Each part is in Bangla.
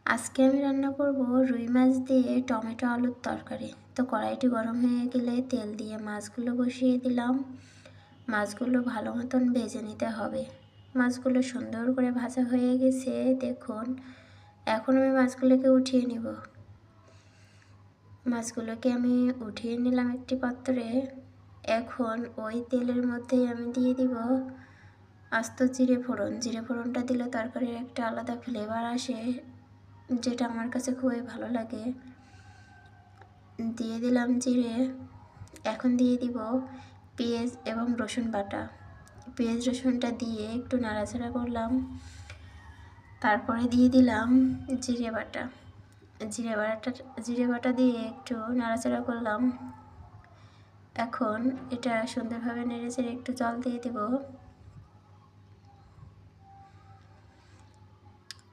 আজকে আমি রান্না করব রুই মাছ দিয়ে টমেটো আলুর তরকারি। তো কড়াইটি গরম হয়ে গেলে তেল দিয়ে মাছগুলো বসিয়ে দিলাম। মাছগুলো ভালো মতন ভেজে নিতে হবে। মাছগুলো সুন্দর করে ভাজা হয়ে গেছে দেখুন। এখন আমি মাছগুলোকে উঠিয়ে নিব। মাছগুলোকে আমি উঠিয়ে নিলাম একটি পাত্রে। এখন ওই তেলের মধ্যেই আমি দিয়ে দিব আস্ত জিরে ফোড়ন। জিরে ফোড়নটা দিলে তরকারির একটা আলাদা ফ্লেভার আসে, যেটা আমার কাছে খুবই ভালো লাগে। দিয়ে দিলাম জিরে। এখন দিয়ে দিব পেঁয়াজ এবং রসুন বাটা। পেঁয়াজ রসুনটা দিয়ে একটু নাড়াচাড়া করলাম। তারপরে দিয়ে দিলাম জিরে বাটা। জিরে বাটা দিয়ে একটু নাড়াচাড়া করলাম। এখন এটা সুন্দরভাবে নেড়েচেড়ে একটু জল দিয়ে দিব।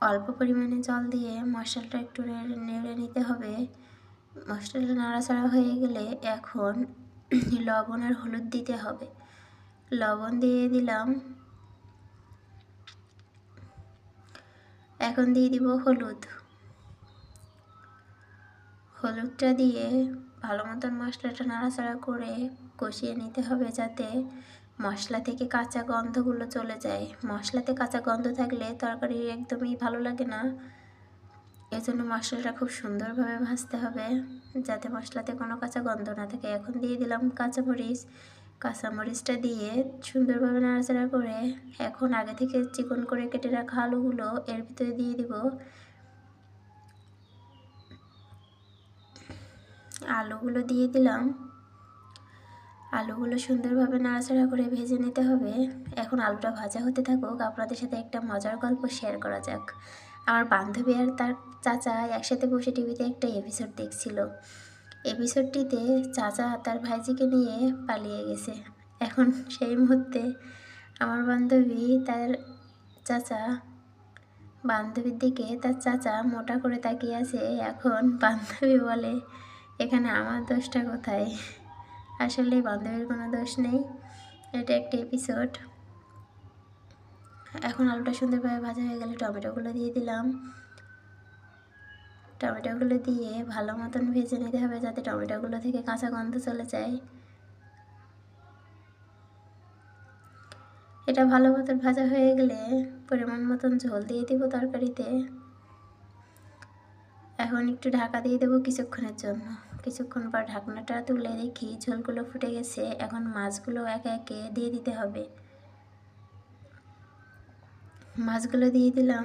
অল্প পরিমাণে জল দিয়ে মশলাটা একটু নেড়ে নিতে হবে। মশলাটা নাড়াচাড়া হয়ে গেলে এখন লবণ আর হলুদ দিতে হবে। লবণ দিয়ে দিলাম। এখন দিয়ে দিব হলুদ। হলুদটা দিয়ে ভালো মতন মশলাটা নাড়াচাড়া করে কষিয়ে নিতে হবে, যাতে মশলা থেকে কাঁচা গন্ধগুলো চলে যায়। মশলাতে কাঁচা গন্ধ থাকলে তরকারি একদমই ভালো লাগে না। এজন্য মশলাটা খুব সুন্দরভাবে ভাজতে হবে, যাতে মশলাতে কোনো কাঁচা গন্ধ না থাকে। এখন দিয়ে দিলাম কাঁচামরিচ। কাঁচামরিচটা দিয়ে সুন্দরভাবে নাড়াচাড়া করে এখন আগে থেকে চিকন করে কেটে রাখা আলুগুলো এর ভিতরে দিয়ে দিব। আলুগুলো দিয়ে দিলাম। আলুগুলো সুন্দরভাবে নাড়াচাড়া করে ভেজে নিতে হবে। এখন আলুটা ভাজা হতে থাকুক, আপনাদের সাথে একটা মজার গল্প শেয়ার করা যাক। আমার বান্ধবী আর তার চাচা একসাথে বসে টিভিতে একটা এপিসোড দেখছিল। এপিসোডটিতে চাচা তার ভাইজিকে নিয়ে পালিয়ে গেছে। এখন সেই মুহূর্তে আমার বান্ধবী তার বান্ধবীর দিকে তার চাচা মোটা করে তাকিয়ে আছে। এখন বান্ধবী বলে, এখানে আমার দোষটা কোথায়? আসলে বান্ধবীর কোনো দোষ নেই, এটা একটা এপিসোড। এখন আলুটা সুন্দরভাবে ভাজা হয়ে গেলে টমেটোগুলো দিয়ে দিলাম। টমেটোগুলো দিয়ে ভালো মতন ভেজে নিতে হবে, যাতে টমেটোগুলো থেকে কাঁচা গন্ধ চলে যায়। এটা ভালো মতন ভাজা হয়ে গেলে পরিমাণ মতন ঝোল দিয়ে দিব তরকারিতে। এখন একটু ঢাকা দিয়ে দেবো কিছুক্ষণের জন্য। কিছুক্ষণ পর ঢাকনাটা তুলে দেখি ঝোলগুলো ফুটে গেছে। এখন মাছগুলো একে একে দিয়ে দিতে হবে। মাছগুলো দিয়ে দিলাম।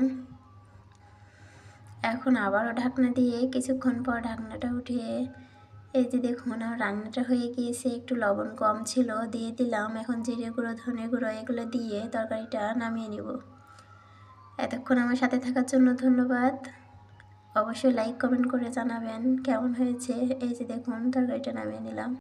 এখন আবারও ঢাকনা দিয়ে কিছুক্ষণ পর ঢাকনাটা উঠিয়ে এই যে দেখুন আমার রান্নাটা হয়ে গিয়েছে। একটু লবণ কম ছিল, দিয়ে দিলাম। এখন জিরে গুঁড়ো, ধনে গুঁড়ো এগুলো দিয়ে তরকারিটা নামিয়ে নিব। এতক্ষণ আমার সাথে থাকার জন্য ধন্যবাদ। অবশ্যই লাইক কমেন্ট করে জানাবেন কেমন হয়েছে। এই যে দেখুন তরকারিটা নামিয়ে নিলাম।